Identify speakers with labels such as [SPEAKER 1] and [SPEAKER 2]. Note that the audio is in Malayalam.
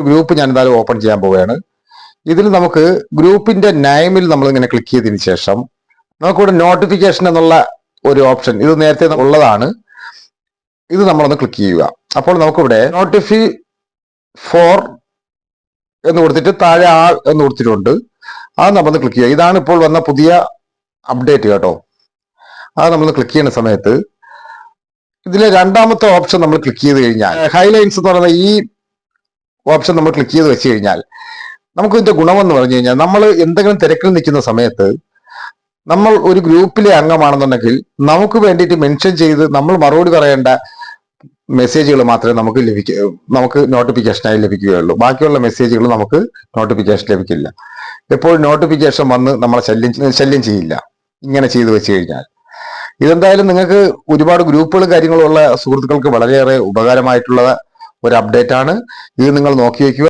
[SPEAKER 1] ഗ്രൂപ്പ് ഞാൻ എന്തായാലും ഓപ്പൺ ചെയ്യാൻ പോവുകയാണ്. ഇതിൽ നമുക്ക് ഗ്രൂപ്പിന്റെ നെയിമിൽ നമ്മൾ ഇങ്ങനെ ക്ലിക്ക് ചെയ്തതിന് ശേഷം നമുക്കിവിടെ നോട്ടിഫിക്കേഷൻ എന്നുള്ള ഒരു ഓപ്ഷൻ, ഇത് നേരത്തെ ഉള്ളതാണ്, ഇത് നമ്മളൊന്ന് ക്ലിക്ക് ചെയ്യുക. അപ്പോൾ നമുക്കിവിടെ നോട്ടിഫൈ ഫോർ എന്ന് കൊടുത്തിട്ട് താഴെ ആൾ എന്ന് കൊടുത്തിട്ടുണ്ട്. അത് നമ്മളൊന്ന് ക്ലിക്ക് ചെയ്യുക. ഇതാണ് ഇപ്പോൾ വന്ന പുതിയ അപ്ഡേറ്റ് കേട്ടോ. അത് നമ്മൾ ക്ലിക്ക് ചെയ്യുന്ന സമയത്ത് ഇതിലെ രണ്ടാമത്തെ ഓപ്ഷൻ നമ്മൾ ക്ലിക്ക് ചെയ്ത് കഴിഞ്ഞാൽ ഹൈലൈൻസ് എന്ന് പറയുന്ന ഈ ഓപ്ഷൻ നമ്മൾ ക്ലിക്ക് ചെയ്ത് വെച്ച് കഴിഞ്ഞാൽ നമുക്ക് ഇതിന്റെ ഗുണമെന്ന് പറഞ്ഞു കഴിഞ്ഞാൽ നമ്മൾ എന്തെങ്കിലും തിരക്കിൽ നിൽക്കുന്ന സമയത്ത് നമ്മൾ ഒരു ഗ്രൂപ്പിലെ അംഗമാണെന്നുണ്ടെങ്കിൽ നമുക്ക് വേണ്ടിയിട്ട് മെൻഷൻ ചെയ്ത് നമ്മൾ മറുപടി പറയേണ്ട മെസ്സേജുകൾ മാത്രമേ നമുക്ക് നോട്ടിഫിക്കേഷനായി ലഭിക്കുകയുള്ളൂ. ബാക്കിയുള്ള മെസ്സേജുകൾ നമുക്ക് നോട്ടിഫിക്കേഷൻ ലഭിക്കില്ല. എപ്പോഴും നോട്ടിഫിക്കേഷൻ വന്ന് നമ്മളെ ശല്യം ചെയ്യില്ല ഇങ്ങനെ ചെയ്തു വെച്ച് കഴിഞ്ഞാൽ. ഇതെന്തായാലും നിങ്ങൾക്ക് ഒരുപാട് ഗ്രൂപ്പുകളും കാര്യങ്ങളും ഉള്ള സുഹൃത്തുക്കൾക്ക് വളരെയേറെ ഉപകാരമായിട്ടുള്ള ഒരു അപ്ഡേറ്റ് ആണ്. ഇത് നിങ്ങൾ നോക്കി വയ്ക്കുക.